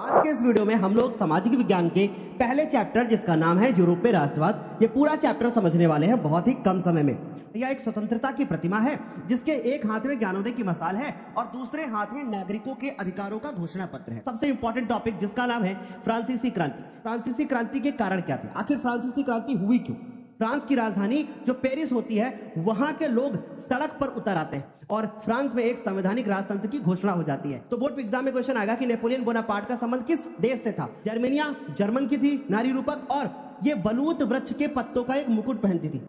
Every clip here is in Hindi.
आज के इस वीडियो में हम लोग सामाजिक विज्ञान के पहले चैप्टर जिसका नाम है यूरोपीय राष्ट्रवाद, ये पूरा चैप्टर समझने वाले हैं बहुत ही कम समय में। यह एक स्वतंत्रता की प्रतिमा है जिसके एक हाथ में ज्ञानोदय की मसाल है और दूसरे हाथ में नागरिकों के अधिकारों का घोषणा पत्र है। सबसे इंपॉर्टेंट टॉपिक जिसका नाम है फ्रांसीसी क्रांति। फ्रांसीसी क्रांति के कारण क्या थे, आखिर फ्रांसीसी क्रांति हुई क्यों? फ्रांस की राजधानी जो पेरिस होती है वहां के लोग सड़क पर उतर आते हैं और फ्रांस में एक संवैधानिक राजतंत्र की घोषणा हो जाती है। तो बोर्ड एग्जाम में क्वेश्चन आएगा कि नेपोलियन बोनापार्ट का संबंध किस देश से था? जर्मनिया जर्मन की थी, नारी रूपक, और ये बलूत वृक्ष के पत्तों का एक मुकुट पहनती थी।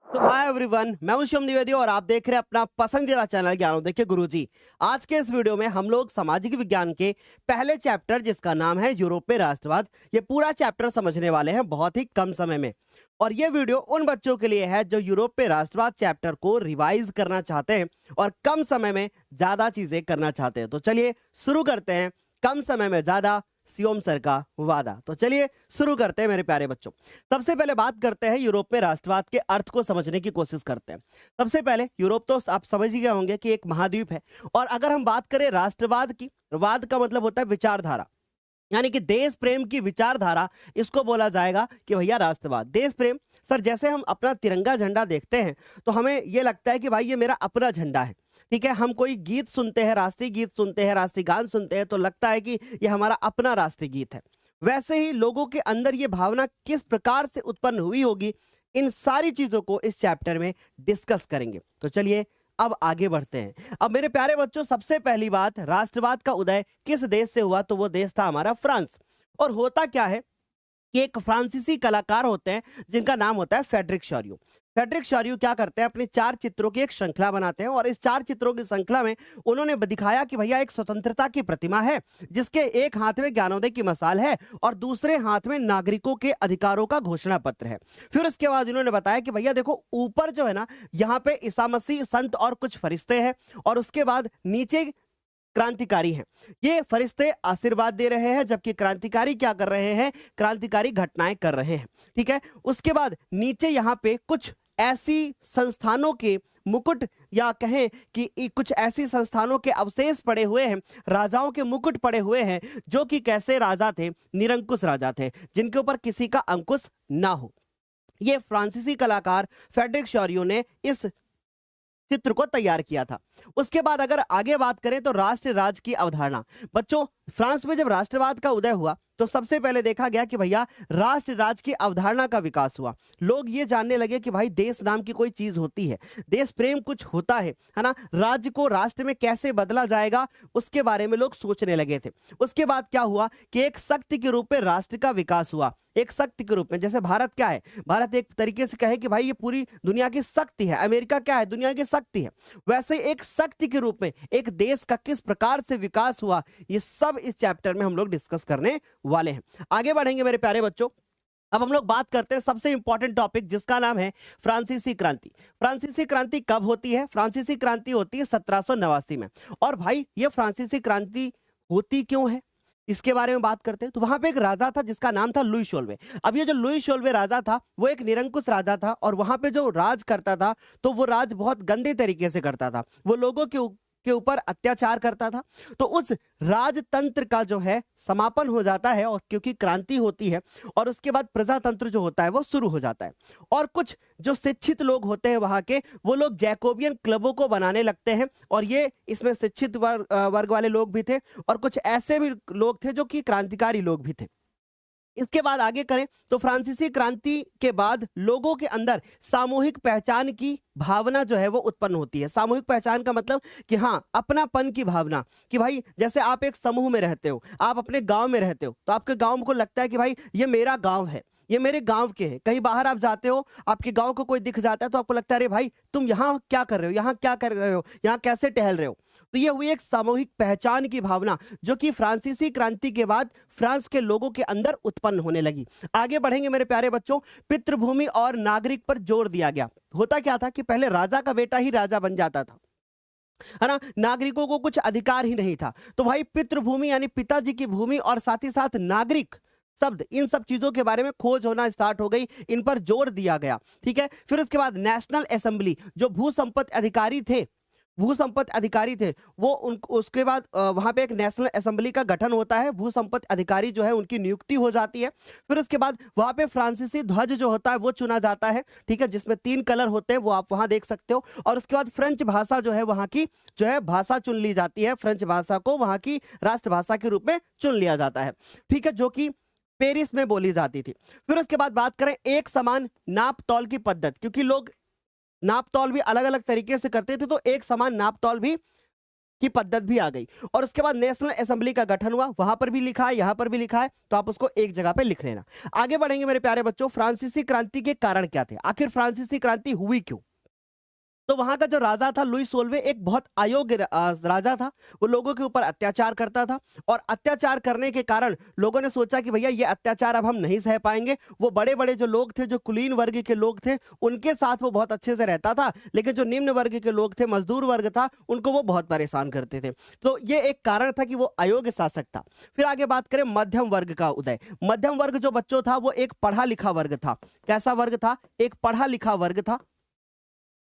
तो हाय एवरीवन, मैं हूं शिवम द्विवेदी और आप देख रहे हैं अपना पसंदीदा चैनल ज्ञानोदय के गुरुजी। आज के इस वीडियो में हम लोग सामाजिक विज्ञान के पहले चैप्टर जिसका नाम है यूरोपीय राष्ट्रवाद, ये पूरा चैप्टर समझने वाले हैं बहुत ही कम समय में। और ये वीडियो उन बच्चों के लिए है जो यूरोपीय राष्ट्रवाद चैप्टर को रिवाइज करना चाहते हैं और कम समय में ज्यादा चीजें करना चाहते हैं। तो चलिए शुरू करते हैं, कम समय में ज्यादा, शिवम सर का वादा। तो चलिए शुरू करते हैं मेरे प्यारे बच्चों। सबसे पहले बात करते हैं यूरोप में राष्ट्रवाद के अर्थ को समझने की कोशिश करते हैं। सबसे पहले यूरोप तो आप समझ ही गए होंगे कि एक महाद्वीप है, और अगर हम बात करें राष्ट्रवाद की, वाद का मतलब होता है विचारधारा, यानी कि देश प्रेम की विचारधारा, इसको बोला जाएगा कि भैया राष्ट्रवाद। देश प्रेम सर, जैसे हम अपना तिरंगा झंडा देखते हैं तो हमें यह लगता है कि भाई ये मेरा अपना झंडा है, ठीक है। हम कोई गीत सुनते हैं, राष्ट्रीय गीत सुनते हैं, राष्ट्रीय गान सुनते हैं तो लगता है कि यह हमारा अपना राष्ट्रीय गीत है। वैसे ही लोगों के अंदर ये भावना किस प्रकार से उत्पन्न हुई होगी, इन सारी चीजों को इस चैप्टर में डिस्कस करेंगे। तो चलिए अब आगे बढ़ते हैं। अब मेरे प्यारे बच्चों, सबसे पहली बात, राष्ट्रवाद का उदय किस देश से हुआ? तो वो देश था हमारा फ्रांस। और होता क्या है कि एक फ्रांसीसी कलाकार होते हैं जिनका नाम होता है फ्रेडरिक शॉरियो। फ्रेडरिक शॉरियो क्या करते हैं, अपने 4 चित्रों की एक श्रृंखला बनाते हैं और इस 4 चित्रों की श्रृंखला में उन्होंने दिखाया कि भैया एक स्वतंत्रता की प्रतिमा है जिसके एक हाथ में ज्ञानोदय की मसाल है और दूसरे हाथ में नागरिकों के अधिकारों का घोषणा पत्र है। फिर उसके बाद उन्होंने बताया कि भैया देखो, ऊपर जो है ना, यहाँ पे ईसा मसीह, संत और कुछ फरिश्ते हैं, और उसके बाद नीचे क्रांतिकारी हैं। ये फरिश्ते आशीर्वाद दे रहे हैं जबकि क्रांतिकारी क्या कर रहे हैं? क्रांतिकारी घटनाएं कर रहे हैं, ठीक है। उसके बाद नीचे यहाँ पे कुछ ऐसी संस्थानों के मुकुट, या कहें कि कुछ ऐसी संस्थानों के अवशेष पड़े हुए हैं, राजाओं के मुकुट पड़े हुए हैं जो कि कैसे राजा थे? निरंकुश राजा थे, जिनके ऊपर किसी का अंकुश ना हो। ये फ्रांसीसी कलाकार फ्रेडरिक शॉरियो ने इस चित्र को तैयार किया था। उसके बाद अगर आगे बात करें तो राष्ट्र राज्य की अवधारणा। बच्चों, फ्रांस में जब राष्ट्रवाद का उदय हुआ तो सबसे पहले देखा गया कि भैया राष्ट्र राज्य की अवधारणा का विकास हुआ। लोग ये जानने लगे कि भाई देश नाम की कोई चीज होती है, देश प्रेम कुछ होता है ना। राज्य को राष्ट्र में कैसे बदला जाएगा उसके बारे में लोग सोचने लगे थे। उसके बाद क्या हुआ कि एक शक्ति के रूप में राष्ट्र का विकास हुआ। एक शक्ति के रूप में, जैसे भारत क्या है, भारत एक तरीके से कहे कि भाई ये पूरी दुनिया की शक्ति है, अमेरिका क्या है, दुनिया की शक्ति है, वैसे एक शक्ति के रूप में एक देश का किस प्रकार से विकास हुआ, ये सब इस चैप्टर में हम लोग डिस्कस करने वाले हैं। आगे बढ़ेंगे मेरे प्यारे बच्चों। अब हम लोग बात करते हैं सबसे इंपॉर्टेंट टॉपिक जिसका नाम है फ्रांसीसी क्रांति। फ्रांसीसी क्रांति कब होती है? फ्रांसीसी क्रांति होती है 1789 में। और भाई ये फ्रांसीसी क्रांति होती क्यों है, इसके बारे में बात करते हैं। तो वहां पे एक राजा था जिसका नाम था लुई शोल्वे। अब ये जो लुई शोल्वे राजा था वो एक निरंकुश राजा था, और वहां पे जो राज करता था तो वो राज बहुत गंदे तरीके से करता था। वो लोगों के ऊपर अत्याचार करता था। तो उस राजतंत्र का जो है समापन हो जाता है, और क्योंकि क्रांति होती है, और उसके बाद प्रजातंत्र जो होता है वो शुरू हो जाता है। और कुछ जो शिक्षित लोग होते हैं वहां के, वो लोग जैकोबियन क्लबों को बनाने लगते हैं, और ये इसमें शिक्षित वर्ग वाले लोग भी थे, और कुछ ऐसे भी लोग थे जो कि क्रांतिकारी लोग भी थे। इसके बाद आगे करें तो फ्रांसीसी क्रांति के बाद लोगों के अंदर सामूहिक पहचान की भावना जो है वो उत्पन्न होती है। सामूहिक पहचान का मतलब कि हाँ, अपनापन की भावना, कि भाई जैसे आप एक समूह में रहते हो, आप अपने गांव में रहते हो, तो आपके गांव को लगता है कि भाई ये मेरा गांव है, ये मेरे गांव के हैं। कहीं बाहर आप जाते हो, आपके गांव को कोई दिख जाता है तो आपको लगता है अरे भाई तुम यहाँ क्या कर रहे हो, यहाँ क्या कर रहे हो, यहाँ कैसे टहल रहे हो। तो ये हुई एक सामूहिक पहचान की भावना जो कि फ्रांसीसी क्रांति के बाद फ्रांस के लोगों के अंदर उत्पन्न होने लगी। आगे बढ़ेंगे मेरे प्यारे बच्चों। पितृभूमि और नागरिक पर जोर दिया गया। होता क्या था कि पहले राजा का बेटा ही राजा बन जाता था, है ना, नागरिकों को कुछ अधिकार ही नहीं था। तो भाई पितृभूमि यानी पिताजी की भूमि और साथ ही साथ नागरिक शब्द, इन सब चीजों के बारे में खोज होना स्टार्ट हो गई, इन पर जोर दिया गया, ठीक है। फिर उसके बाद नेशनल असेंबली, जो भू संपत्ति अधिकारी थे भू संपत्ति अधिकारी थे, वो उन उसके बाद वहाँ पे एक नेशनल असेंबली का गठन होता है, भू संपत्ति अधिकारी जो है उनकी नियुक्ति हो जाती है। फिर उसके बाद वहाँ पे फ्रांसीसी ध्वज जो होता है वो चुना जाता है, ठीक है, जिसमें 3 कलर होते हैं, वो आप वहाँ देख सकते हो। और उसके बाद फ्रेंच भाषा जो है वहाँ की जो है भाषा चुन ली जाती है, फ्रेंच भाषा को वहाँ की राष्ट्रभाषा के रूप में चुन लिया जाता है, ठीक है, जो कि पेरिस में बोली जाती थी। फिर उसके बाद बात करें एक समान नाप-तौल की पद्धति, क्योंकि लोग नाप-तौल भी अलग-अलग तरीके से करते थे, तो एक समान नाप-तौल भी की पद्धति भी आ गई। और उसके बाद नेशनल असेंबली का गठन हुआ, वहां पर भी लिखा है, यहां पर भी लिखा है, तो आप उसको एक जगह पे लिख लेना। आगे बढ़ेंगे मेरे प्यारे बच्चों, फ्रांसीसी क्रांति के कारण क्या थे, आखिर फ्रांसीसी क्रांति हुई क्यों? तो वहां का जो राजा था लुई 16वें एक बहुत अयोग्य राजा था। वो लोगों के ऊपर अत्याचार करता था, और अत्याचार करने के कारण लोगों ने सोचा कि भैया ये अत्याचार अब हम नहीं सह पाएंगे। वो बड़े बड़े जो लोग थे, जो कुलीन वर्ग के लोग थे, उनके साथ वो बहुत अच्छे से रहता था, लेकिन जो निम्न वर्ग के लोग थे, मजदूर वर्ग था, उनको वो बहुत परेशान करते थे। तो ये एक कारण था कि वो अयोग्य शासक था। फिर आगे बात करें मध्यम वर्ग का उदय। मध्यम वर्ग जो बच्चों था वो एक पढ़ा लिखा वर्ग था। कैसा वर्ग था? एक पढ़ा लिखा वर्ग था।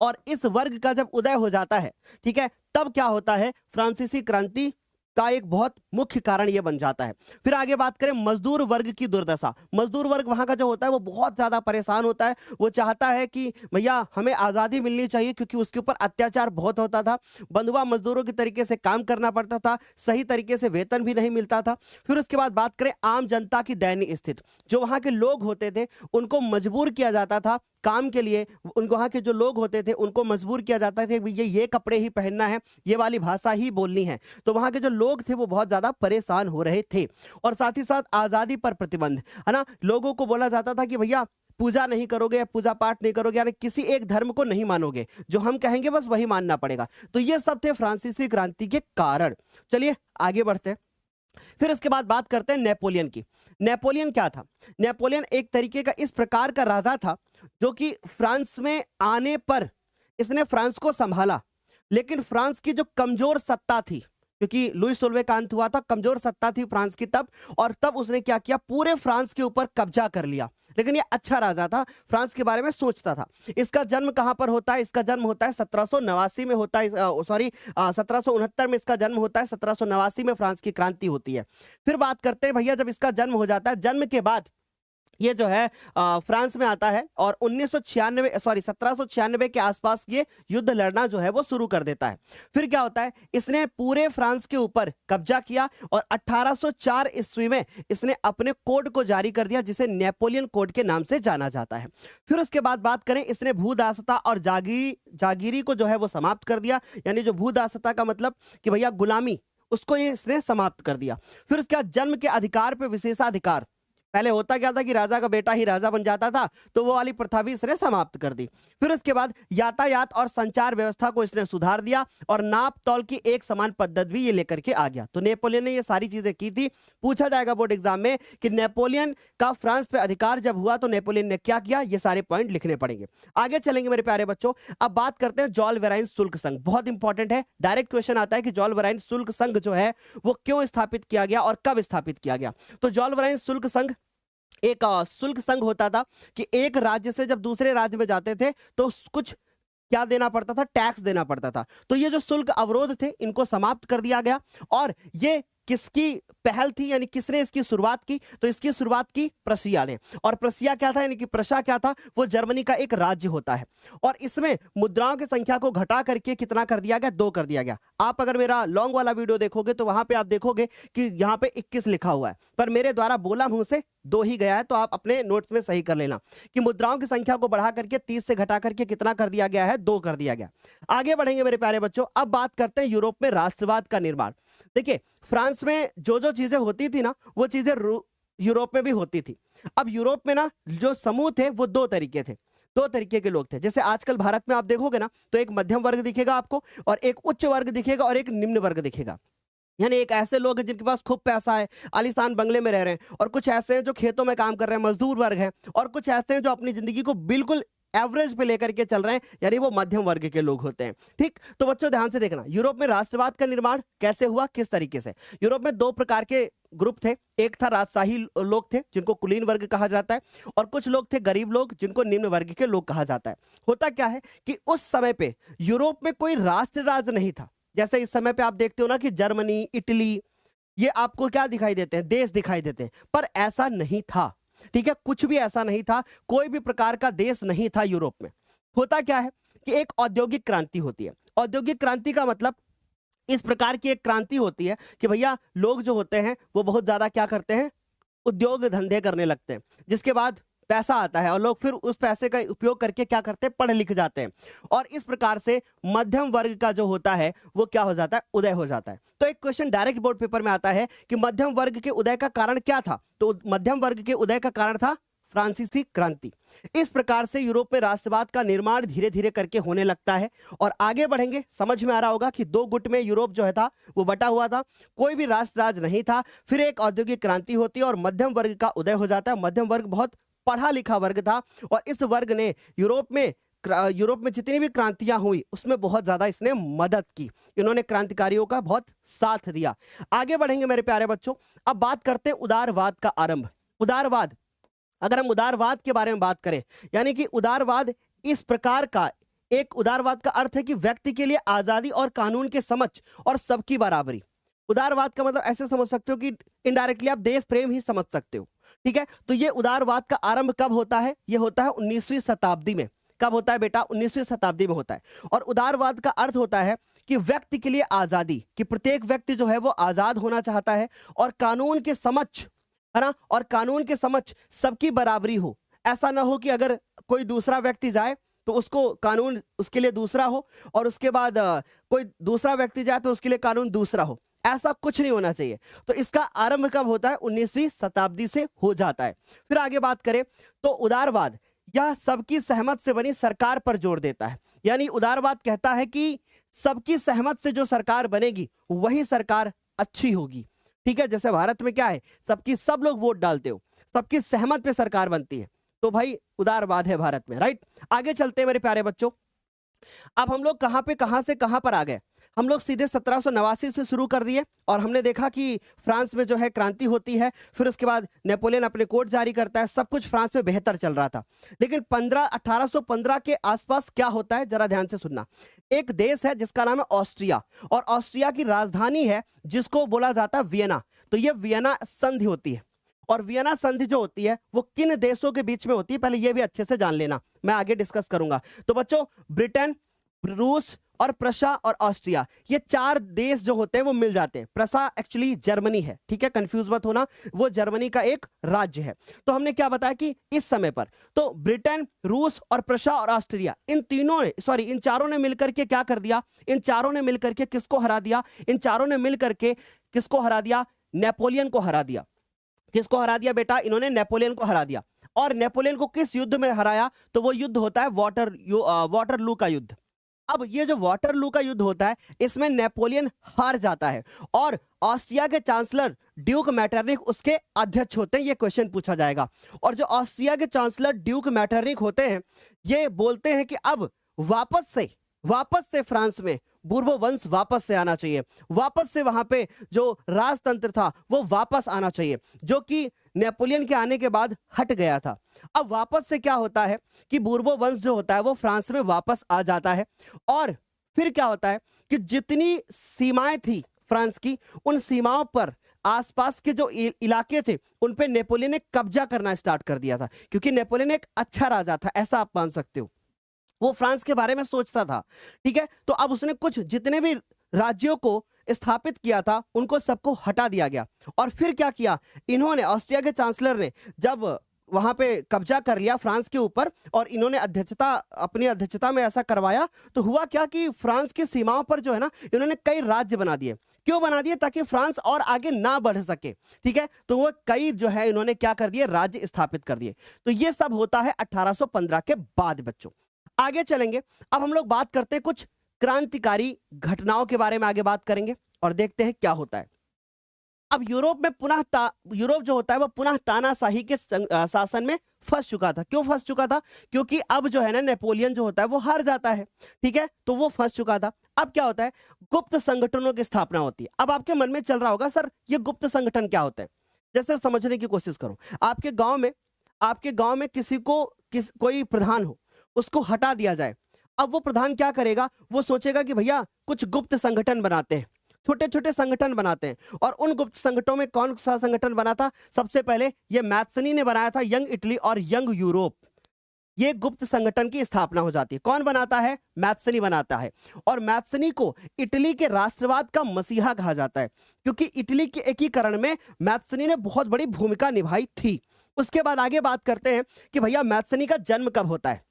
और इस वर्ग का जब उदय हो जाता है, ठीक है, तब क्या होता है, फ्रांसीसी क्रांति का एक बहुत मुख्य कारण यह बन जाता है। फिर आगे बात करें मजदूर वर्ग की दुर्दशा। मजदूर वर्ग वहां का जो होता है वो बहुत ज्यादा परेशान होता है। वो चाहता है कि भैया हमें आजादी मिलनी चाहिए, क्योंकि उसके ऊपर अत्याचार बहुत होता था, बंधुआ मजदूरों के तरीके से काम करना पड़ता था, सही तरीके से वेतन भी नहीं मिलता था। फिर उसके बाद बात करें आम जनता की दयनीय स्थिति। जो वहां के लोग होते थे उनको मजबूर किया जाता था काम के लिए, उनको वहां के जो लोग होते थे उनको मजबूर किया जाता था कि ये कपड़े ही पहनना है, ये वाली भाषा ही बोलनी है। तो वहां के जो लोग थे वो बहुत ज्यादा परेशान हो रहे थे। और साथ ही साथ आजादी पर प्रतिबंध, है ना, लोगों को बोला जाता था कि भैया पूजा नहीं करोगे या पूजा पाठ नहीं करोगे, यानी किसी एक धर्म को नहीं मानोगे, जो हम कहेंगे बस वही मानना पड़ेगा। तो ये सब थे फ्रांसीसी क्रांति के कारण। चलिए आगे बढ़ते हैं। फिर उसके बाद बात करते हैं नेपोलियन की। नेपोलियन क्या था? नेपोलियन एक तरीके का इस प्रकार का राजा था जो कि फ्रांस में आने पर इसने फ्रांस को संभाला, लेकिन फ्रांस की जो कमजोर सत्ता थी, क्योंकि लुई 16वें का अंत हुआ था, कमजोर सत्ता थी फ्रांस की तब, और तब उसने क्या किया, पूरे फ्रांस के ऊपर कब्जा कर लिया। लेकिन ये अच्छा राजा था, फ्रांस के बारे में सोचता था। इसका जन्म कहां पर होता है? इसका जन्म होता है 1789 में होता है, सॉरी 1769 में इसका जन्म होता है, 1789 में फ्रांस की क्रांति होती है। फिर बात करते हैं भैया, जब इसका जन्म हो जाता है, जन्म के बाद ये जो है फ्रांस में आता है, और 1796 के आसपास ये युद्ध लड़ना जो है वो शुरू कर देता है। फिर क्या होता है, इसने पूरे फ्रांस के ऊपर कब्जा किया, और 1804 ईस्वी में इसने अपने कोड को जारी कर दिया, जिसे नेपोलियन कोड के नाम से जाना जाता है। फिर उसके बाद बात करें, इसने भूदासता और जागीरी को जो है वो समाप्त कर दिया, यानी जो भूदासता का मतलब कि भैया गुलामी, उसको ये इसने समाप्त कर दिया। फिर उसके बाद जन्म के अधिकार पे विशेषाधिकार, पहले होता क्या था कि राजा का बेटा ही राजा बन जाता था, तो वो वाली प्रथा भी इसने समाप्त कर दी। फिर उसके बाद यातायात और संचार व्यवस्था को इसने सुधार दिया, और नाप तौल की एक समान पद्धति भी ये लेकर के आ गया। तो नेपोलियन ने ये सारी चीजें की थी। पूछा जाएगा बोर्ड एग्जाम में कि नेपोलियन का फ्रांस पे अधिकार जब हुआ तो नेपोलियन ने क्या किया, ये सारे पॉइंट लिखने पड़ेंगे। आगे चलेंगे मेरे प्यारे बच्चों। अब बात करते हैं जॉल वेराइन शुल्क संघ। बहुत इंपॉर्टेंट है, डायरेक्ट क्वेश्चन आता है कि जॉल वेराइन शुल्क संघ जो है वो क्यों स्थापित किया गया और कब स्थापित किया गया। तो जॉल वेराइन शुल्क संघ एक शुल्क संघ होता था कि एक राज्य से जब दूसरे राज्य में जाते थे तो कुछ क्या देना पड़ता था, टैक्स देना पड़ता था। तो ये जो शुल्क अवरोध थे इनको समाप्त कर दिया गया। और ये किसकी पहल थी, यानी किसने इसकी शुरुआत की? तो इसकी शुरुआत की प्रशिया ने। और प्रशिया क्या था, यानी कि प्रशा क्या था, वो जर्मनी का एक राज्य होता है। और इसमें मुद्राओं की संख्या को घटा करके कितना कर दिया गया, 2 कर दिया गया। आप अगर मेरा लॉन्ग वाला वीडियो देखोगे तो वहां पे आप देखोगे कि यहाँ पे 21 लिखा हुआ है, पर मेरे द्वारा बोला मुंह से 2 ही गया है। तो आप अपने नोट्स में सही कर लेना कि मुद्राओं की संख्या को बढ़ा करके 30 से घटा करके कितना कर दिया गया है, 2 कर दिया गया। आगे बढ़ेंगे मेरे प्यारे बच्चों। अब बात करते हैं यूरोप में राष्ट्रवाद का निर्माण। देखिए, फ्रांस में जो जो चीजें होती थी ना, वो चीजें यूरोप में भी होती थी। अब यूरोप में ना जो समूह थे वो 2 तरीके थे, 2 तरीके के लोग थे। जैसे आजकल भारत में आप देखोगे ना तो एक मध्यम वर्ग दिखेगा आपको, और एक उच्च वर्ग दिखेगा, और एक निम्न वर्ग दिखेगा। यानी एक ऐसे लोग हैं जिनके पास खूब पैसा है, आलीशान बंगले में रह रहे हैं, और कुछ ऐसे हैं जो खेतों में काम कर रहे हैं, मजदूर वर्ग है, और कुछ ऐसे हैं जो अपनी जिंदगी को बिल्कुल एवरेज पे लेकर के चल रहे हैं, यानी वो मध्यम वर्ग के लोग होते हैं। ठीक, तो बच्चों ध्यान से देखना, यूरोप में राष्ट्रवाद का निर्माण कैसे हुआ, किस तरीके से। यूरोप में दो प्रकार के ग्रुप थे, एक था राजशाही लोग थे जिनको कुलीन वर्ग कहा जाता है, और कुछ लोग थे गरीब लोग जिनको निम्न वर्ग के लोग कहा जाता है। होता क्या है कि उस समय पे यूरोप में कोई राष्ट्र राज नहीं था। जैसे इस समय पे आप देखते हो ना कि जर्मनी, इटली, ये आपको क्या दिखाई देते हैं, देश दिखाई देते हैं, पर ऐसा नहीं था। ठीक है, कुछ भी ऐसा नहीं था, कोई भी प्रकार का देश नहीं था यूरोप में। होता क्या है कि एक औद्योगिक क्रांति होती है। औद्योगिक क्रांति का मतलब इस प्रकार की एक क्रांति होती है कि भैया लोग जो होते हैं वो बहुत ज्यादा क्या करते हैं, उद्योग धंधे करने लगते हैं, जिसके बाद पैसा आता है और लोग फिर उस पैसे का उपयोग करके क्या करते हैं, पढ़ लिख जाते हैं, और इस प्रकार से मध्यम वर्ग का जो होता है वो क्या हो जाता है, उदय हो जाता है। तो एक क्वेश्चन डायरेक्ट बोर्ड पेपर में आता है कि मध्यम वर्ग के उदय का कारण क्या था, तो मध्यम वर्ग के उदय का कारण था फ्रांसीसी क्रांति। इस प्रकार से यूरोप में राष्ट्रवाद का निर्माण धीरे धीरे करके होने लगता है, और आगे बढ़ेंगे समझ में आ रहा होगा कि दो गुट में यूरोप जो है था वो बटा हुआ था, कोई भी राष्ट्र राज नहीं था। फिर एक औद्योगिक क्रांति होती है और मध्यम वर्ग का उदय हो जाता है। मध्यम वर्ग बहुत पढ़ा लिखा वर्ग था, और इस वर्ग ने यूरोप में जितनी भी क्रांतियां हुई उसमें बहुत ज्यादा इसने मदद की। इन्होंने क्रांतिकारियों का बहुत साथ दिया। आगे बढ़ेंगे मेरे प्यारे बच्चों, अब बात करते हैं उदारवाद का आरंभ। उदारवाद, अगर हम उदारवाद के बारे में बात करें, यानी कि उदारवाद इस प्रकार का एक उदारवाद का अर्थ है कि व्यक्ति के लिए आजादी और कानून के समक्ष और सबकी बराबरी। उदारवाद का मतलब ऐसे समझ सकते हो कि इनडायरेक्टली आप देश प्रेम ही समझ सकते हो। ठीक है, तो ये उदारवाद का आरंभ कब होता है, ये होता है 19वीं शताब्दी में। कब होता है बेटा, 19वीं शताब्दी में होता है। और उदारवाद का अर्थ होता है कि व्यक्ति के लिए आजादी, कि प्रत्येक व्यक्ति जो है वो आजाद होना चाहता है, और कानून के समक्ष, है ना, और कानून के समक्ष सबकी बराबरी हो। ऐसा ना हो कि अगर कोई दूसरा व्यक्ति जाए तो उसको कानून उसके लिए दूसरा हो, और उसके बाद कोई दूसरा व्यक्ति जाए तो उसके लिए कानून दूसरा हो। ऐसा कुछ नहीं होना चाहिए। तो इसका आरंभ कब होता है, 19वीं शताब्दी से हो जाता है। फिर आगे बात करें तो उदारवाद यह सबकी सहमत से बनी सरकार पर जोर देता है। यानी उदारवाद कहता है कि सबकी सहमत से जो सरकार बनेगी वही सरकार अच्छी होगी। ठीक है, जैसे भारत में क्या है, सब लोग वोट डालते हो, सबकी सहमत पे सरकार बनती है, तो भाई उदारवाद है भारत में। राइट, आगे चलते हैं मेरे प्यारे बच्चों। अब हम लोग कहां से कहां पर आ गए, हम लोग सीधे 1789 से शुरू कर दिए, और हमने देखा कि फ्रांस में जो है क्रांति होती है, फिर उसके बाद नेपोलियन अपने कोड जारी करता है, सब कुछ फ्रांस में बेहतर चल रहा था। लेकिन 1815 के आसपास क्या होता है, जरा ध्यान से सुनना। एक देश है जिसका नाम है ऑस्ट्रिया, और ऑस्ट्रिया की राजधानी है जिसको बोला जाता है वियना। तो ये वियना संधि होती है, और वियना संधि जो होती है वो किन देशों के बीच में होती है, पहले ये भी अच्छे से जान लेना, मैं आगे डिस्कस करूंगा। तो बच्चों, ब्रिटेन, रूस और प्रशा और ऑस्ट्रिया, ये चार देश जो होते हैं वो मिल जाते हैं। प्रशा एक्चुअली जर्मनी है, ठीक है, कंफ्यूज मत होना, वो जर्मनी का एक राज्य है। तो हमने क्या बताया कि इस समय पर तो ब्रिटेन, रूस और प्रशा और ऑस्ट्रिया, इन चारों ने मिलकर के क्या कर दिया, इन चारों ने मिलकर के किसको हरा दिया, इन चारों ने मिलकर के किसको हरा दिया, नेपोलियन को हरा दिया। किसको हरा दिया बेटा, इन्होंने नेपोलियन को हरा दिया। और नेपोलियन को किस युद्ध में हराया, तो वो युद्ध होता है वाटरलू का युद्ध। अब ये जो वाटरलू का युद्ध होता है इसमें नेपोलियन हार जाता है, और ऑस्ट्रिया के चांसलर ड्यूक मैटरनिक उसके अध्यक्ष होते हैं। ये क्वेश्चन पूछा जाएगा। और जो ऑस्ट्रिया के चांसलर ड्यूक मैटरनिक होते हैं ये बोलते हैं कि अब वापस से फ्रांस में बूर्बो वंश वापस से आना चाहिए, वापस से वहां पे जो राजतंत्र था वो वापस आना चाहिए, जो कि नेपोलियन के आने के बाद हट गया था। अब वापस से क्या होता है कि बूर्बो वंश जो होता है वो फ्रांस में वापस आ जाता है, और फिर क्या होता है कि जितनी सीमाएं थी फ्रांस की, उन सीमाओं पर आसपास के जो इलाके थे उन पे नेपोलियन ने कब्जा करना स्टार्ट कर दिया था, क्योंकि नेपोलियन एक अच्छा राजा था, ऐसा आप मान सकते हो। वो फ्रांस के बारे में सोचता था। ठीक है, तो अब उसने कुछ जितने भी राज्यों को स्थापित किया था उनको सबको हटा दिया गया। और फिर क्या किया इन्होंने, ऑस्ट्रिया के चांसलर ने जब वहां पे कब्जा कर लिया फ्रांस के ऊपर, और इन्होंने अपनी अध्यक्षता में ऐसा करवाया, तो हुआ क्या कि फ्रांस की सीमाओं पर जो है ना इन्होंने कई राज्य बना दिए। क्यों बना दिए, ताकि फ्रांस और आगे ना बढ़ सके। ठीक है, तो वो कई जो है इन्होंने क्या कर दिए, राज्य स्थापित कर दिए। तो ये सब होता है 1815 के बाद। बच्चों आगे चलेंगे, अब हम लोग बात करते हैं कुछ क्रांतिकारी घटनाओं के बारे में, आगे बात करेंगे और देखते हैं क्या होता है। अब यूरोप जो होता है वो पुनः तानाशाही के शासन में फंस चुका था। क्यों फंस चुका था? क्योंकि अब जो है ना नेपोलियन जो होता है वो हार जाता है, ठीक है, तो वो फंस चुका था। अब क्या होता है? गुप्त संगठनों की स्थापना होती है। अब आपके मन में चल रहा होगा सर ये गुप्त संगठन क्या होते हैं? जैसे समझने की कोशिश करो। आपके गांव में कोई प्रधान हो, उसको हटा दिया जाए। अब वो प्रधान क्या करेगा? वो सोचेगा कि भैया कुछ गुप्त संगठन बनाते हैं, छोटे छोटे संगठन बनाते हैं। और उन गुप्त संगठनों में कौन सा संगठन बना था? सबसे पहले ये मैत्सनी ने बनाया था, यंग इटली और यंग यूरोप। ये गुप्त संगठन की स्थापना हो जाती है। कौन बनाता है? मैत्सनी बनाता है। और मैत्सनी को इटली के राष्ट्रवाद का मसीहा कहा जाता है, क्योंकि इटली के एकीकरण में मैत्सनी ने बहुत बड़ी भूमिका निभाई थी। उसके बाद आगे बात करते हैं कि भैया मैत्सनी का जन्म कब होता है?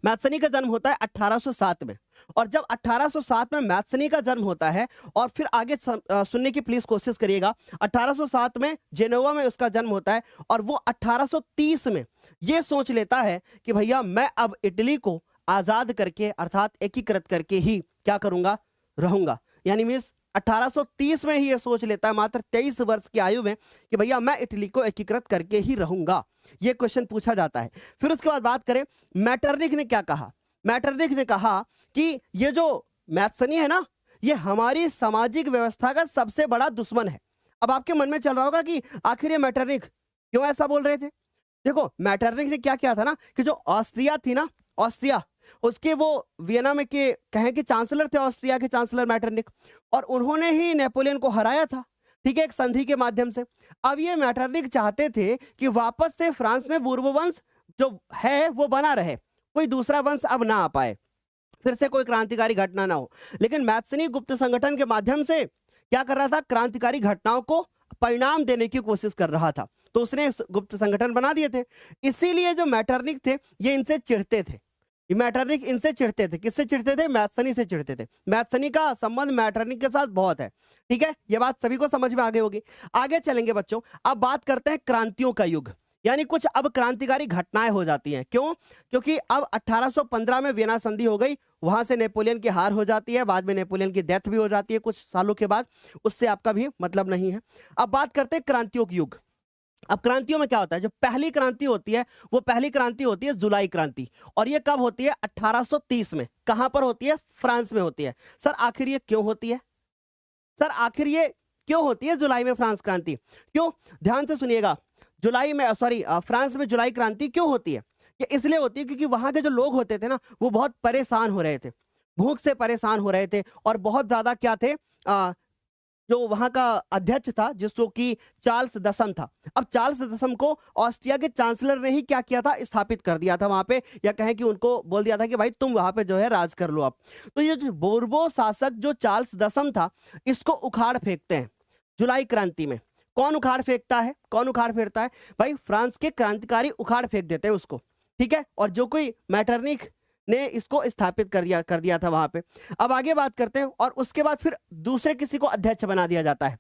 मैत्सनी का जन्म होता है 1807 में। और जब 1807 में मैत्सनी का जन्म होता है, और फिर आगे सुनने की प्लीज कोशिश करिएगा, 1807 में जेनोवा में उसका जन्म होता है। और वो 1830 में ये सोच लेता है कि भैया मैं अब इटली को आजाद करके अर्थात एकीकृत करके ही क्या करूंगा? रहूंगा। यानी मीन्स 1830 में ही ये सोच लेता है, मात्र 23 वर्ष की आयु में, कि भैया मैं इटली को एकीकृत करके ही रहूंगा। ये क्वेश्चन पूछा जाता है। फिर उसके बाद बात करें मैटरनिख ने क्या कहा। मैटरनिख ने कहा कि ये जो मैत्सनी है ना, ये हमारी सामाजिक व्यवस्था का सबसे बड़ा दुश्मन है। अब आपके मन में चल रहा होगा कि आखिर ये मैटरनिख क्यों ऐसा बोल रहे थे? देखो मैटरनिख ने क्या किया था ना, कि जो ऑस्ट्रिया थी ना, ऑस्ट्रिया, उसके वो वियना में के कहें कि चांसलर थे, ऑस्ट्रिया के चांसलर मैटरनिख, और उन्होंने ही नेपोलियन को हराया था, ठीक है, एक संधि के माध्यम से। अब ये मैटरनिख चाहते थे कि वापस से फ्रांस में बूर्बो वंश जो है वो बना रहे, कोई दूसरा वंश अब ना आ पाए, फिर से कोई क्रांतिकारी घटना ना हो। लेकिन मैत्सनी गुप्त संगठन के माध्यम से क्या कर रहा था? क्रांतिकारी घटनाओं को परिणाम देने की कोशिश कर रहा था, तो उसने गुप्त संगठन बना दिए थे। इसीलिए जो मैटरनिख थे ये इनसे चिढ़ते थे। ये मैटरनिख इनसे चिढ़ते थे। किससे चिढ़ते थे? मैत्सनी से चिढ़ते थे। मैत्सनी का संबंध मैटरनिख के साथ बहुत है, ठीक है, ये बात सभी को समझ में आ गई होगी। आगे चलेंगे बच्चों, अब बात करते हैं क्रांतियों का युग, यानी कुछ अब क्रांतिकारी घटनाएं हो जाती हैं। क्यों? क्योंकि अब 1815 में वियना संधि हो गई, वहां से नेपोलियन की हार हो जाती है, बाद में नेपोलियन की डेथ भी हो जाती है कुछ सालों के बाद, उससे आपका भी मतलब नहीं है। अब बात करते हैं क्रांतियों के युग। अब क्रांतियों में क्या होता है? जो पहली क्रांति होती है वो पहली क्रांति होती है जुलाई क्रांति, और ये कब होती है? 1830 में। कहां पर होती है? फ्रांस में होती है। सर आखिर ये क्यों होती है? सर आखिर ये क्यों होती है जुलाई में फ्रांस क्रांति? क्यों? ध्यान से सुनिएगा। फ्रांस में जुलाई क्रांति क्यों होती है? ये इसलिए होती है क्योंकि वहां के जो लोग होते थे ना, वो बहुत परेशान हो रहे थे, भूख से परेशान हो रहे थे, और बहुत ज्यादा क्या थे, जो वहां का अध्यक्ष था जिसको कि चार्ल्स दसम था। अब चार्ल्स दसम को ऑस्ट्रिया के चांसलर ने ही क्या किया था? स्थापित कर दिया था वहां पे, या कहें कि उनको बोल दिया था कि भाई तुम वहां पे जो है राज कर लो अब। तो ये जो बोर्बो शासक जो चार्ल्स दसम था, इसको उखाड़ फेंकते हैं जुलाई क्रांति में। कौन उखाड़ फेंकता है? कौन उखाड़ फेंकता है? भाई फ्रांस के क्रांतिकारी उखाड़ फेंक देते हैं उसको, ठीक है, और जो कोई मैटरनिख ने इसको स्थापित कर दिया था वहां पे। अब आगे बात करते हैं, और उसके बाद फिर दूसरे किसी को अध्यक्ष बना दिया जाता है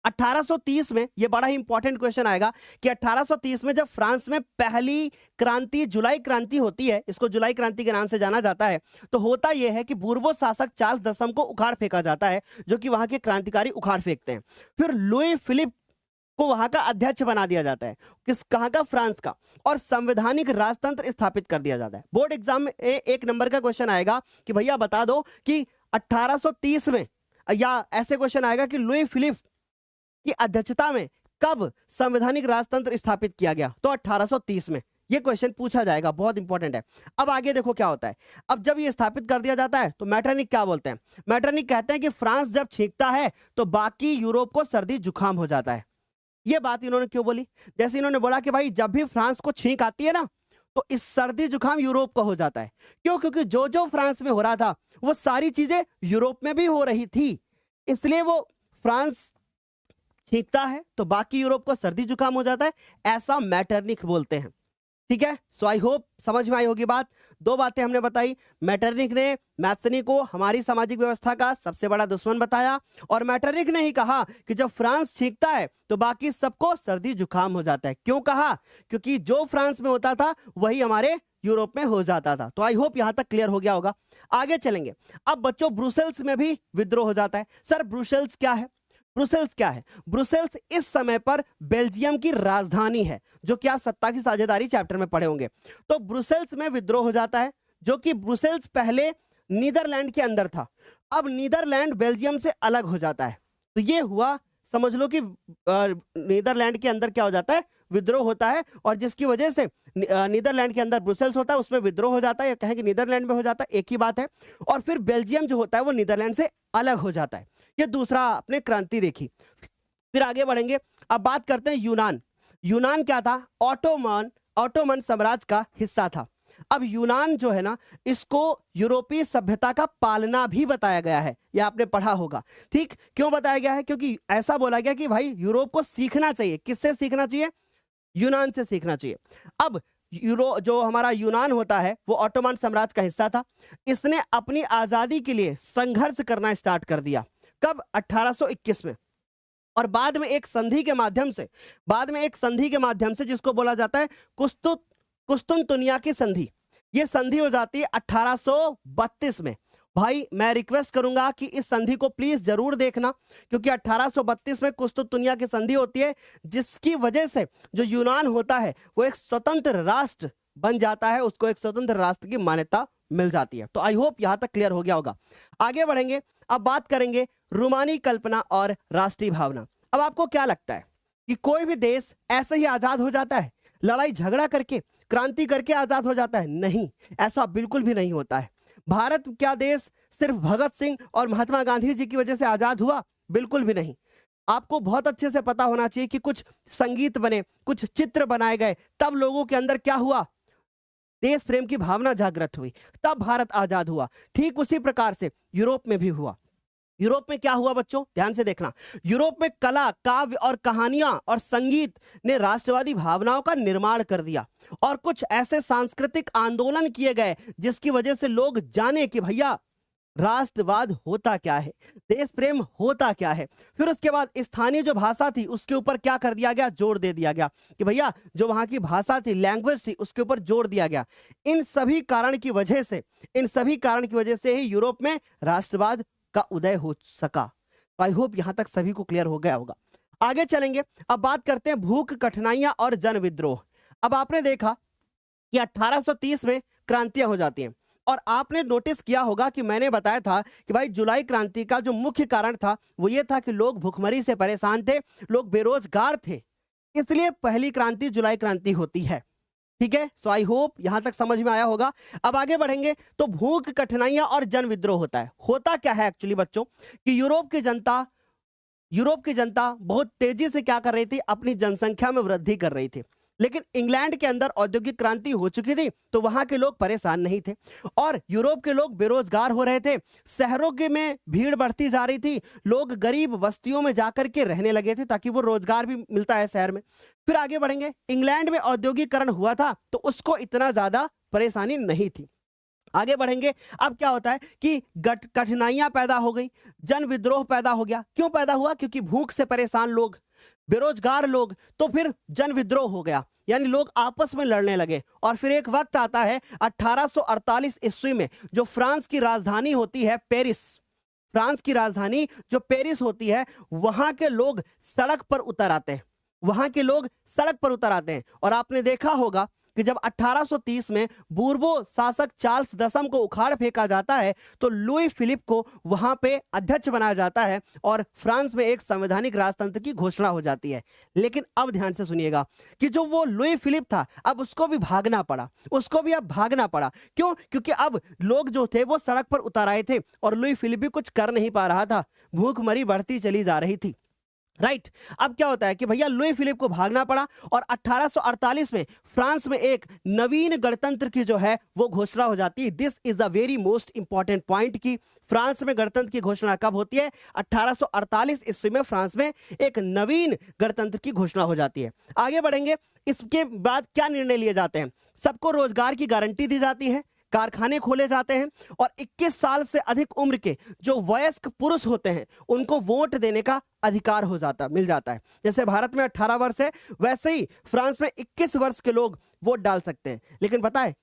1830 में। ये बड़ा ही इंपॉर्टेंट क्वेश्चन आएगा कि 1830 में जब फ्रांस में पहली क्रांति जुलाई क्रांति होती है, इसको जुलाई क्रांति के नाम से जाना जाता है, तो होता यह है कि बूर्बो शासक चार्ल्स दसम को उखाड़ फेंका जाता है, जो कि वहां के क्रांतिकारी उखाड़ फेंकते हैं। फिर लुई फिलिप को वहां का अध्यक्ष बना दिया जाता है, कहां का? फ्रांस का, और संवैधानिक राजतंत्र स्थापित कर दिया जाता है। बोर्ड एग्जाम में एक नंबर का क्वेश्चन आएगा कि भैया बता दो कि 1830 में, या ऐसे क्वेश्चन आएगा कि लुई फिलिप की अध्यक्षता में कब संवैधानिक राजतंत्र स्थापित किया गया? तो 1830 में। ये क्वेश्चन पूछा जाएगा, बहुत इंपॉर्टेंट है। अब आगे देखो क्या होता है। अब जब ये स्थापित कर दिया जाता है तो मैटरनिख क्या बोलते हैं? मैटरनिख कहते हैं कि फ्रांस जब छींकता है तो बाकी यूरोप को सर्दी जुकाम हो जाता है। ये बात इन्होंने क्यों बोली? जैसे इन्होंने बोला कि भाई जब भी फ्रांस को छींक आती है ना, तो इस सर्दी जुकाम यूरोप को हो जाता है। क्यों? क्योंकि जो जो फ्रांस में हो रहा था वो सारी चीजें यूरोप में भी हो रही थी, इसलिए वो फ्रांस छींकता है तो बाकी यूरोप को सर्दी जुकाम हो जाता है, ऐसा मैटरनिख बोलते हैं, ठीक है। सो आई होप समझ में आई होगी बात। दो बातें हमने बताई। मैटरनिख ने मैत्सनी को हमारी सामाजिक व्यवस्था का सबसे बड़ा दुश्मन बताया, और मैटरनिख ने ही कहा कि जब फ्रांस छींकता है तो बाकी सबको सर्दी जुकाम हो जाता है। क्यों कहा? क्योंकि जो फ्रांस में होता था वही हमारे यूरोप में हो जाता था। तो आई होप यहां तक क्लियर हो गया होगा। आगे चलेंगे। अब बच्चों ब्रुसेल्स में भी विद्रोह हो जाता है। सर ब्रुसेल्स क्या है? ब्रुसेल्स क्या है? ब्रुसेल्स इस समय पर बेल्जियम की राजधानी है, जो कि आप सत्ता की साझेदारी चैप्टर में पढ़े होंगे। तो ब्रुसेल्स में विद्रोह हो जाता है, जो कि ब्रुसेल्स पहले नीदरलैंड के अंदर था। अब नीदरलैंड बेल्जियम से अलग हो जाता है। तो ये हुआ, समझ लो कि नीदरलैंड के अंदर क्या हो जाता है, विद्रोह होता है, और जिसकी वजह से नीदरलैंड के अंदर ब्रुसेल्स होता है, उसमें विद्रोह हो जाता है, या कहें कि नीदरलैंड में हो जाता है, एक ही बात है। और फिर बेल्जियम जो होता है वो नीदरलैंड से अलग हो जाता है। ये दूसरा आपने क्रांति देखी। फिर आगे बढ़ेंगे, अब बात करते हैं यूनान। यूनान क्या था? ऑटोमन साम्राज्य का हिस्सा था। अब यूनान जो है ना, इसको यूरोपीय सभ्यता का पालना भी बताया गया है, यह आपने पढ़ा होगा। ठीक, क्यों बताया गया है? क्योंकि ऐसा बोला गया कि भाई यूरोप को सीखना चाहिए। किससे सीखना चाहिए? यूनान से सीखना चाहिए। अब जो हमारा यूनान होता है वो ऑटोमन साम्राज्य का हिस्सा था। इसने अपनी आजादी के लिए संघर्ष करना स्टार्ट कर दिया। कब? 1821 में। और बाद में एक संधि के माध्यम से जिसको बोला जाता है कुस्तुनतुनिया की संधि, ये संधि हो जाती है 1832 में। भाई मैं रिक्वेस्ट करूंगा कि इस संधि को प्लीज जरूर देखना, क्योंकि 1832 में कुस्तुनतुनिया की संधि होती है, जिसकी वजह से जो यूनान होता है वो एक स्वतंत्र राष्ट्र बन जाता है, उसको एक स्वतंत्र राष्ट्र की मान्यता मिल जाती है। तो आई होप यहां तक क्लियर हो गया होगा। आगे बढ़ेंगे, अब बात करेंगे रूमानी कल्पना और राष्ट्रीय भावना। अब आपको क्या लगता है कि कोई भी देश ऐसे ही आजाद हो जाता है? लड़ाई झगड़ा करके, क्रांति करके आजाद हो जाता है? नहीं, ऐसा बिल्कुल भी नहीं होता है। भारत क्या देश सिर्फ भगत सिंह और महात्मा गांधी जी की वजह से आजाद हुआ? बिल्कुल भी नहीं। आपको बहुत अच्छे से पता होना चाहिए कि कुछ संगीत बने, कुछ चित्र बनाए गए, तब लोगों के अंदर क्या हुआ? देश प्रेम की भावना जागृत हुई, तब भारत आजाद हुआ। ठीक उसी प्रकार से यूरोप में भी हुआ। यूरोप में क्या हुआ बच्चों? ध्यान से देखना। यूरोप में कला, काव्य और कहानियां और संगीत ने राष्ट्रवादी भावनाओं का निर्माण कर दिया, और कुछ ऐसे सांस्कृतिक आंदोलन किए गए जिसकी वजह से लोग जाने कि भैया राष्ट्रवाद होता क्या है, देश प्रेम होता क्या है। फिर उसके बाद स्थानीय जो भाषा थी उसके ऊपर क्या कर दिया गया? जोर दे दिया गया कि भैया जो वहां की भाषा थी, लैंग्वेज थी, उसके ऊपर जोर दिया गया। इन सभी कारण की वजह से ही यूरोप में राष्ट्रवाद का उदय हो सका। आई होप यहां तक सभी को क्लियर हो गया होगा। आगे चलेंगे, अब बात करते हैं भूख, कठिनाइयां और जन विद्रोह। अब आपने देखा कि 1830 में क्रांतियां हो जाती हैं, और आपने नोटिस किया होगा कि मैंने बताया था कि भाई जुलाई क्रांति का जो मुख्य कारण था वो ये था कि लोग भूखमरी से परेशान थे, लोग बेरोजगार थे, इसलिए पहली क्रांति जुलाई क्रांति होती है। ठीक है, सो आई होप यहां तक समझ में आया होगा। अब आगे बढ़ेंगे, तो भूख, कठिनाइयां और जन विद्रोह होता है। होता क्या है एक्चुअली बच्चों, कि यूरोप की जनता बहुत तेजी से क्या कर रही थी? अपनी जनसंख्या में वृद्धि कर रही थी। लेकिन इंग्लैंड के अंदर औद्योगिक क्रांति हो चुकी थी, तो वहां के लोग परेशान नहीं थे, और यूरोप के लोग बेरोजगार हो रहे थे, शहरों के में भीड़ बढ़ती जा रही थी, लोग गरीब बस्तियों में जाकर के रहने लगे थे ताकि वो रोजगार भी मिलता है शहर में। फिर आगे बढ़ेंगे, इंग्लैंड में औद्योगिकरण हुआ था तो उसको इतना ज्यादा परेशानी नहीं थी। आगे बढ़ेंगे, अब क्या होता है कि कठिनाइयां पैदा हो गई, जन विद्रोह पैदा हो गया। क्यों पैदा हुआ? क्योंकि भूख से परेशान लोग, बेरोजगार लोग, तो फिर जन विद्रोह हो गया, यानी लोग आपस में लड़ने लगे। और फिर एक वक्त आता है 1848 ईस्वी में, जो फ्रांस की राजधानी होती है पेरिस, फ्रांस की राजधानी जो पेरिस होती है, वहां के लोग सड़क पर उतर आते हैं। और आपने देखा होगा कि जब 1830 में बूर्बो शासक चार्ल्स दसम को उखाड़ फेंका जाता है, तो लुई फिलिप को वहां पे अध्यक्ष बनाया जाता है और फ्रांस में एक संवैधानिक राजतंत्र की घोषणा हो जाती है। लेकिन अब ध्यान से सुनिएगा कि जो वो लुई फिलिप था, अब उसको भी भागना पड़ा, क्यों? क्योंकि अब लोग जो थे वो सड़क पर उतर आए थे और लुई फिलिप भी कुछ कर नहीं पा रहा था, भूखमरी बढ़ती चली जा रही थी। राइट, अब क्या होता है कि भैया लुई फिलिप को भागना पड़ा, और 1848 में फ्रांस में एक नवीन गणतंत्र की जो है वो घोषणा हो जाती है। This is the very most important point कि फ्रांस में गणतंत्र की घोषणा कब होती है? 1848 ईस्वी में फ्रांस में एक नवीन गणतंत्र की घोषणा हो जाती है। आगे बढ़ेंगे, इसके बाद क्या निर्णय लिए जाते हैं? सबको रोजगार की गारंटी दी जाती है, कारखाने खोले जाते हैं, और 21 साल से अधिक उम्र के जो वयस्क पुरुष होते हैं उनको वोट देने का अधिकार मिल जाता है। जैसे भारत में 18 वर्ष है, वैसे ही फ्रांस में 21 वर्ष के लोग वोट डाल सकते हैं। लेकिन पता है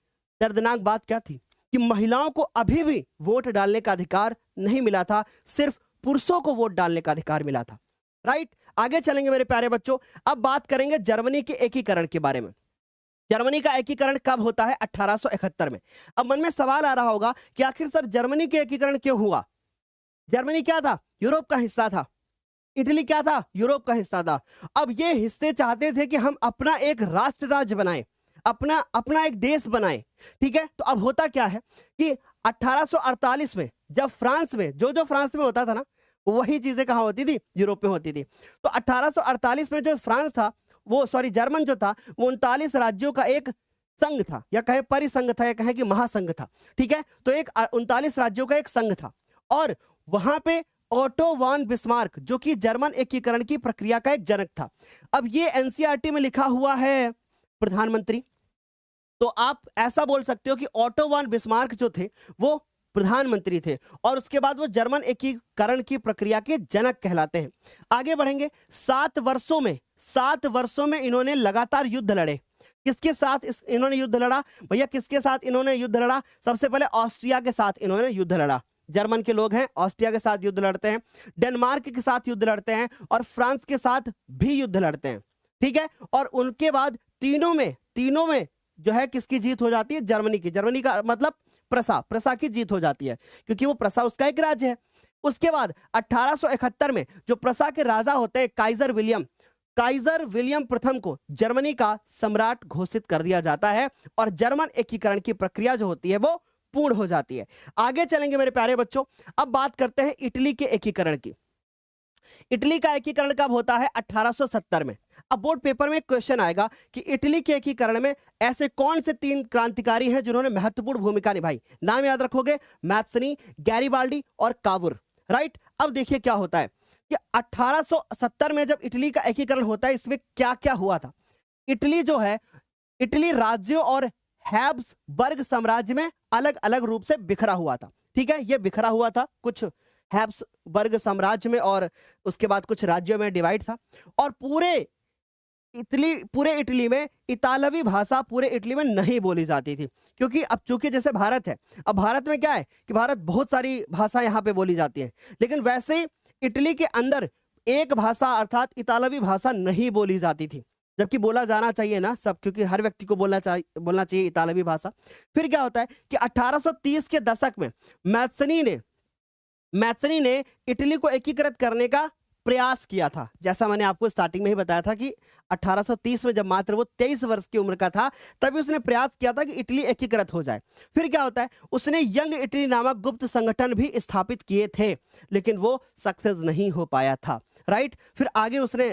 दर्दनाक बात क्या थी? कि महिलाओं को अभी भी वोट डालने का अधिकार नहीं मिला था, सिर्फ पुरुषों को वोट डालने का अधिकार मिला था। राइट। आगे चलेंगे मेरे प्यारे बच्चों, अब बात करेंगे जर्मनी के एकीकरण के बारे में। जर्मनी का एकीकरण कब होता है? 1871 में। अब मन में सवाल आ रहा होगा कि आखिर सर जर्मनी के एकीकरण क्यों हुआ? जर्मनी क्या था? यूरोप का हिस्सा था। इटली क्या था? यूरोप का हिस्सा था। अब ये हिस्से चाहते थे कि हम अपना एक राष्ट्र राज्य बनाएं, अपना अपना एक देश बनाएं, ठीक है। तो अब होता क्या है कि 1848 में जब फ्रांस में जो फ्रांस में होता था ना, वही चीजें कहाँ होती थी? यूरोप में होती थी। तो 1848 में जो फ्रांस था, वो सॉरी जर्मन जो था, वो 39 राज्यों का एक संघ था, या कहे परिसंघ था, या कहे कि महासंघ था, ठीक है। तो एक 39 राज्यों का एक संघ था, और वहां पे ऑटो वॉन बिस्मार्क, जो कि जर्मन एकीकरण की प्रक्रिया का एक जनक था। अब ये एनसीईआरटी में लिखा हुआ है प्रधानमंत्री, तो आप ऐसा बोल सकते हो कि ऑटो वॉन बिस्मार्क जो थे वो प्रधानमंत्री थे, और उसके बाद वो जर्मन एकीकरण की प्रक्रिया के जनक कहलाते हैं। आगे बढ़ेंगे। 7 वर्षों में इन्होंने लगातार युद्ध लड़े। किसके साथ इन्होंने युद्ध लड़ा? भैया किसके साथ इन्होंने युद्ध लड़ा? सबसे पहले ऑस्ट्रिया के साथ इन्होंने युद्ध लड़ा। जर्मन के लोग हैं, ऑस्ट्रिया के साथ युद्ध लड़ते हैं, डेनमार्क के साथ युद्ध लड़ते हैं, और फ्रांस के साथ भी युद्ध लड़ते हैं, ठीक है। और उनके बाद तीनों में जो है किसकी जीत हो जाती है? जर्मनी की। जर्मनी का मतलब प्रसा की जीत हो जाती है, क्योंकि वो प्रसा उसका एक राज्य है। उसके बाद 1871 में जो प्रसा के राजा होते हैं काइजर विलियम प्रथम को जर्मनी का सम्राट घोषित कर दिया जाता है, और जर्मन एकीकरण की प्रक्रिया जो होती है वो पूर्ण हो जाती है। आगे चलेंगे मेरे प्यारे बच्चों, अब बात करते हैं इटली के एकीकरण की। इटली का एकीकरण कब होता है? 1870 में। अब बोर्ड पेपर में क्वेश्चन आएगा कि इटली के एकीकरण में ऐसे कौन से 3 क्रांतिकारी हैं जिन्होंने महत्वपूर्ण भूमिका निभाई? नाम याद रखोगे, मैत्सनी, गैरीबाल्डी और कावुर, राइट। अब देखिए क्या होता है कि 1870 में जब इटली का एकीकरण होता है, इसमें क्या क्या हुआ था? इटली जो है, इटली राज्यों और हैब्सबर्ग साम्राज्य में अलग अलग रूप से बिखरा हुआ था, ठीक है। ये बिखरा हुआ था, कुछ हैब्सबर्ग साम्राज्य में और उसके बाद कुछ राज्यों में डिवाइड था, और पूरे इटली में इतालवी भाषा पूरे इटली में नहीं बोली जाती थी, क्योंकि अब चूंकि जैसे भारत है, अब भारत में क्या है कि भारत बहुत सारी भाषा यहाँ पे बोली जाती है, लेकिन वैसे ही इटली के अंदर एक भाषा अर्थात इतालवी भाषा नहीं बोली जाती थी, जबकि बोला जाना चाहिए ना सब, क्योंकि हर व्यक्ति को बोलना चाहिए इतालवी भाषा। फिर क्या होता है कि 1830 के दशक में मैत्सनी ने इटली को एकीकृत करने का प्रयास किया था। जैसा मैंने आपको स्टार्टिंग में ही बताया था कि 1830 में जब मात्र वो 23 वर्ष की उम्र का था, तभी उसने प्रयास किया था कि इटली एकीकृत हो जाए। फिर क्या होता है, उसने यंग इटली नामक गुप्त संगठन भी स्थापित किए थे, लेकिन वो सक्सेस नहीं हो पाया था, राइट। फिर आगे उसने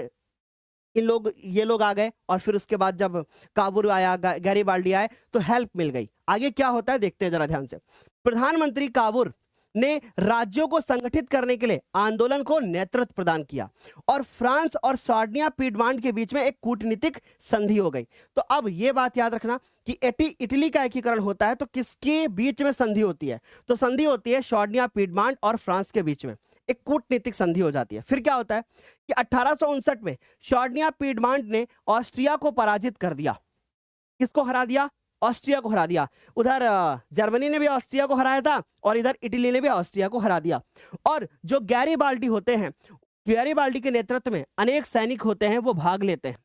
ये लोग आ गए, और फिर उसके बाद जब काबुर आया, गैरीबाल्डी आए, तो हेल्प मिल गई। आगे क्या होता है देखते हैं जरा ध्यान से। प्रधानमंत्री काबुर ने राज्यों को संगठित करने के लिए आंदोलन को नेतृत्व प्रदान किया, और फ्रांस और सार्डिनिया पीडमांट के बीच में एक कूटनीतिक संधि हो गई। तो अब यह बात याद रखना कि इटली का एकीकरण होता है तो किसके बीच में संधि होती है? तो संधि होती है सार्डिनिया पीडमांट और फ्रांस के बीच में, एक कूटनीतिक संधि हो जाती है। फिर क्या होता है कि 1859 में सार्डिनिया पीडमांट ने ऑस्ट्रिया को पराजित कर दिया। किसको हरा दिया? ऑस्ट्रिया को हरा दिया। उधर जर्मनी ने भी ऑस्ट्रिया को हराया था, और इधर इटली ने भी ऑस्ट्रिया को हरा दिया। और जो गैरीबाल्डी होते हैं, गैरीबाल्डी के नेतृत्व में अनेक सैनिक होते हैं, वो भाग लेते हैं।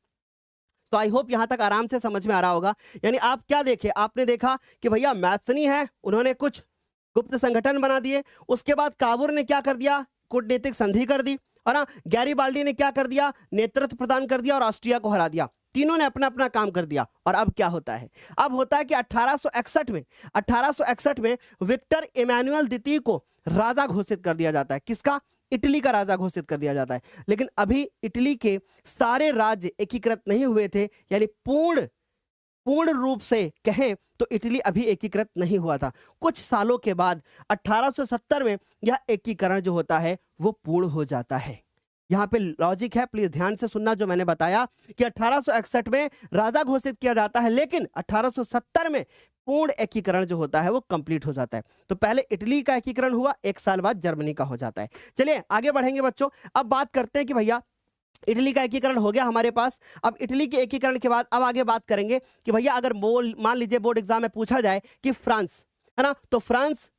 तो आई होप यहां तक आराम से समझ में आ रहा होगा। यानी आप क्या देखे, आपने देखा कि भैया मैत्सनी है, उन्होंने कुछ गुप्त संगठन बना दिए। उसके बाद काबुर ने क्या कर दिया? कूटनीतिक संधि कर दी। और ना गैरीबाल्डी ने क्या कर दिया? नेतृत्व प्रदान कर दिया और ऑस्ट्रिया को हरा दिया। तीनों ने अपना अपना काम कर दिया। और अब क्या होता है? अब होता है कि 1861 में विक्टर इमैनुअल द्वितीय को राजा घोषित कर दिया जाता है। किसका? इटली का राजा घोषित कर दिया जाता है। लेकिन अभी इटली के सारे राज्य एकीकृत नहीं हुए थे, यानी पूर्ण रूप से कहें तो इटली अभी एकीकृत नहीं हुआ था। कुछ सालों के बाद 1870 में यह एकीकरण जो होता है वो पूर्ण हो जाता है। यहाँ पे लॉजिक है, प्लीज ध्यान से सुनना जो मैंने बताया कि 1861 में राजा घोषित किया जाता है, लेकिन 1870 में पूर्ण एकीकरण जो होता है वो कंप्लीट हो जाता है। तो पहले इटली का एकीकरण हुआ, 1 साल बाद जर्मनी का हो जाता है। चलिए आगे बढ़ेंगे बच्चों। अब बात करते हैं कि भैया इटली का एकीकरण हो गया हमारे पास। अब इटली के एकीकरण के बाद अब आगे बात करेंगे कि भैया अगर मान लीजिए बोर्ड एग्जाम में पूछा जाए कि फ्रांस है ना, तो फ्रांस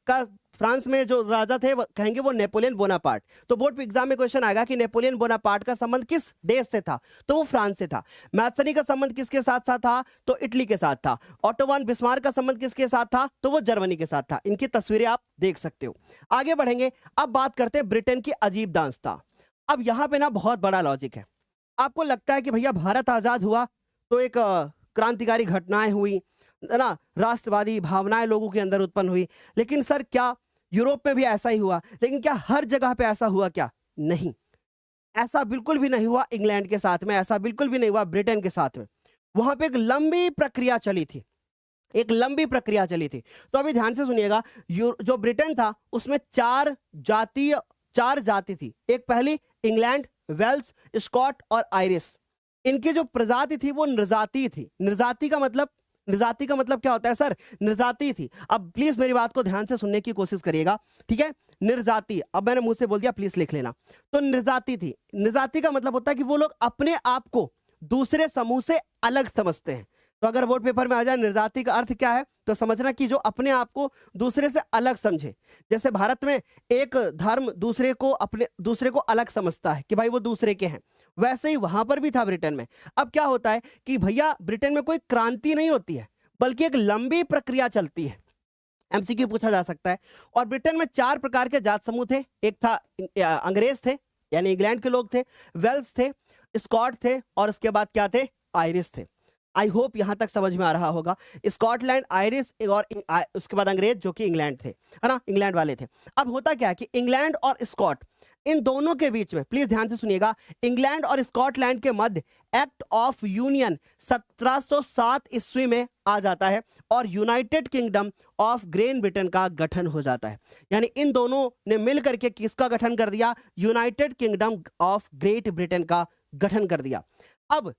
फ्रांस में जो राजा थे वो कहेंगे वो नेपोलियन बोनापार्ट। तो बोर्ड पे एग्जाम में क्वेश्चन आएगा कि नेपोलियन बोनापार्ट का संबंध किस देश से था, तो वो फ्रांस से था। मैथ्सनी का संबंध किसके साथ साथ था, तो इटली के साथ था। ऑटो वन बिस्मार्क का संबंध किसके साथ था, तो वो जर्मनी के साथ था। इनकी तस्वीरें आप देख सकते हो। आगे बढ़ेंगे, अब बात करते हैं ब्रिटेन की अजीब दास्तां। अब यहां पे ना बहुत बड़ा लॉजिक है। आपको लगता है कि भैया भारत आजाद हुआ तो एक क्रांतिकारी घटनाएं हुई, है ना, राष्ट्रवादी भावनाएं लोगों के अंदर उत्पन्न हुई। लेकिन सर क्या यूरोप में भी ऐसा ही हुआ? लेकिन क्या हर जगह पे ऐसा हुआ क्या? नहीं, ऐसा बिल्कुल भी नहीं हुआ। इंग्लैंड के साथ में ऐसा बिल्कुल भी नहीं हुआ, ब्रिटेन के साथ में वहां पे एक लंबी प्रक्रिया चली थी, एक लंबी प्रक्रिया चली थी। तो अभी ध्यान से सुनिएगा, जो ब्रिटेन था उसमें चार जाति थी। एक पहली इंग्लैंड, वेल्स, स्कॉट और आयरिश। इनकी जो प्रजाति थी वो नृजाति थी। नृजाति का मतलब क्या होता है सर? नृजाति थी। अब प्लीज मेरी बात को ध्यान से सुनने की कोशिश करिएगा, ठीक है? नृजाति, अब मैंने मुंह से बोल दिया, प्लीज लिख लेना। तो नृजाति थी। नृजाति का मतलब होता है कि वो लोग अपने आप को दूसरे समूह से अलग समझते हैं। तो अगर बोर्ड पेपर में आ जाए नृजाति का अर्थ क्या है, तो समझना कि जो अपने आप को दूसरे से अलग समझे। जैसे भारत में एक धर्म दूसरे को अलग समझता है कि भाई वो दूसरे के हैं, वैसे ही वहां पर भी था ब्रिटेन में। अब क्या होता है कि भैया ब्रिटेन में कोई क्रांति नहीं होती है, बल्कि एक लंबी प्रक्रिया चलती है। एमसीक्यू पूछा जा सकता है। और ब्रिटेन में 4 प्रकार के जात समूह थे। एक था अंग्रेज थे, यानी इंग्लैंड के लोग थे, वेल्स थे, स्कॉट थे, और उसके बाद क्या थे? आयरिश थे। आई होप यहां तक समझ में आ रहा होगा। स्कॉटलैंड, आयरिश और उसके बाद अंग्रेज जो कि इंग्लैंड थे, है ना, इंग्लैंड वाले थे। अब होता क्या है कि इंग्लैंड और स्कॉट, इन दोनों के बीच में, प्लीज ध्यान से सुनिएगा, इंग्लैंड और स्कॉटलैंड के मध्य एक्ट ऑफ यूनियन 1707 ईस्वी में आ जाता है और United kingdom of great Britain का गठन हो जाता है। यानी इन दोनों ने मिलकर के किसका गठन कर दिया? United kingdom of great Britain का गठन कर दिया। अब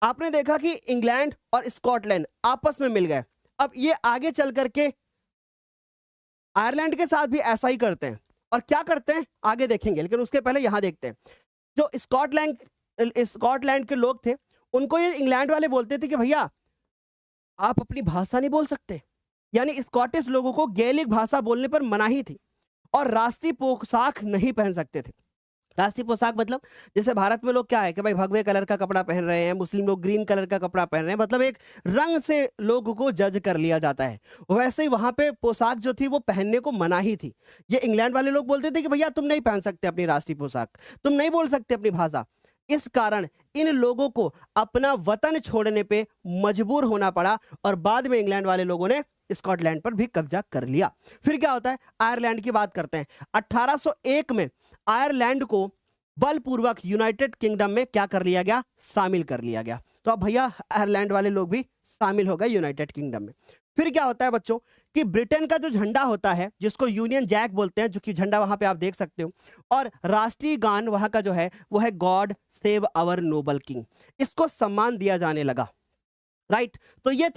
आपने देखा कि इंग्लैंड और स्कॉटलैंड आपस में मिल गए। अब ये आगे चल करके आयरलैंड के साथ भी ऐसा ही करते हैं। और क्या करते हैं आगे देखेंगे, लेकिन उसके पहले यहां देखते हैं। जो स्कॉटलैंड के लोग थे, उनको ये इंग्लैंड वाले बोलते थे कि भैया आप अपनी भाषा नहीं बोल सकते। यानी स्कॉटिश लोगों को गैलिक भाषा बोलने पर मनाही थी और राष्ट्रीय पोशाक नहीं पहन सकते थे। राष्ट्रीय पोशाक मतलब जैसे भारत में लोग क्या है कि भाई भगवे कलर का कपड़ा पहन रहे हैं, मुस्लिम लोग ग्रीन कलर का कपड़ा पहन रहे हैं, मतलब एक रंग से लोगों को जज कर लिया जाता है। वैसे ही वहां पे पोशाक जो थी वो पहनने को मनाही थी। ये इंग्लैंड वाले लोग बोलते थे कि भैया तुम नहीं पहन सकते अपनी राष्ट्रीय पोशाक, तुम नहीं बोल सकते अपनी भाषा। इस कारण इन लोगों को अपना वतन छोड़ने पे मजबूर होना पड़ा और बाद में इंग्लैंड वाले लोगों ने स्कॉटलैंड पर भी कब्जा कर लिया। फिर क्या होता है, आयरलैंड की बात करते हैं। 1801 में आयरलैंड को बलपूर्वक यूनाइटेड किंगडम में क्या कर लिया गया? शामिल कर लिया गया। तो अब भैया आयरलैंड वाले लोग भी शामिल हो गए यूनाइटेड किंगडम में। फिर क्या होता है बच्चों कि ब्रिटेन का जो झंडा होता है, जिसको यूनियन जैक बोलते हैं, जो कि झंडा वहां पे आप देख सकते हो, और राष्ट्रीय गान वहां का जो है वो है God save our noble king. इसको सम्मान दिया जाने लगा, राइट। तो ये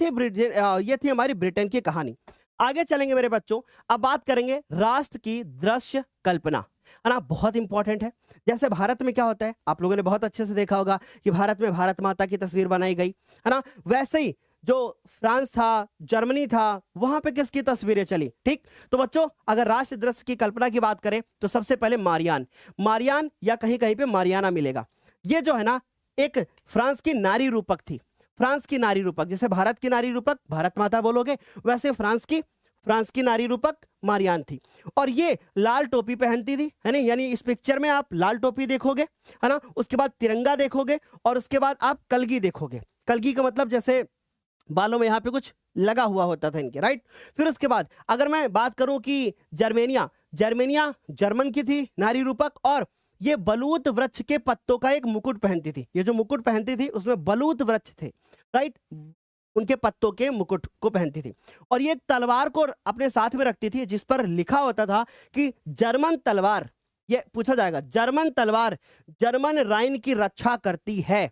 थी हमारी ब्रिटेन की कहानी। आगे चलेंगे मेरे बच्चों, अब बात करेंगे राष्ट्र की दृश्य कल्पना, है ना, बहुत इंपॉर्टेंट है। जैसे भारत में क्या होता है, आप लोगों ने बहुत अच्छे से देखा होगा कि भारत में भारत माता की तस्वीर बनाई गई, है ना। वैसे ही जो फ्रांस था, जर्मनी था, वहां पे किसकी तस्वीरें चली? ठीक। तो बच्चों अगर राष्ट्र दृश्य की कल्पना की बात करें तो सबसे पहले मारियान या कहीं कहीं पे मारियाना मिलेगा। ये जो है ना एक फ्रांस की नारी रूपक थी। फ्रांस की नारी रूपक, जैसे भारत की नारी रूपक भारत माता बोलोगे, वैसे फ्रांस की नारी रूपक मारियान थी। और ये लाल टोपी पहनती थी, है ना, यानी इस पिक्चर में आप लाल टोपी देखोगे, है ना, उसके बाद तिरंगा देखोगे और उसके बाद आप कलगी देखोगे। कलगी का मतलब जैसे बालों में यहाँ पे कुछ लगा हुआ होता था इनके, राइट। फिर उसके बाद अगर मैं बात करूं कि जर्मेनिया जर्मन की थी नारी रूपक, और ये बलूत वृक्ष के पत्तों का एक मुकुट पहनती थी। ये जो मुकुट पहनती थी उसमें बलूत वृक्ष थे, राइट, उनके पत्तों के मुकुट को पहनती थी। और ये तलवार को अपने साथ में रखती थी जिस पर लिखा होता था कि जर्मन तलवार, ये पूछा जाएगा, जर्मन तलवार जर्मन राइन की रक्षा करती है।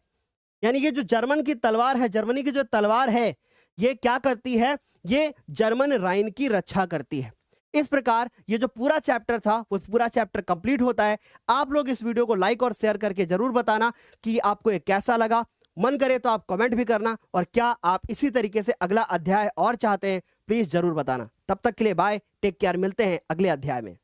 यानी ये जो जर्मन की तलवार है, जर्मनी की जो तलवार है, ये क्या करती है? ये जर्मन राइन की रक्षा करती है। इस प्रकार ये जो पूरा चैप्टर था वो पूरा चैप्टर कंप्लीट होता है। आप लोग इस वीडियो को लाइक और शेयर करके जरूर बताना कि आपको ये कैसा लगा। मन करे तो आप कमेंट भी करना, और क्या आप इसी तरीके से अगला अध्याय और चाहते हैं, प्लीज जरूर बताना। तब तक के लिए बाय, टेक केयर, मिलते हैं अगले अध्याय में।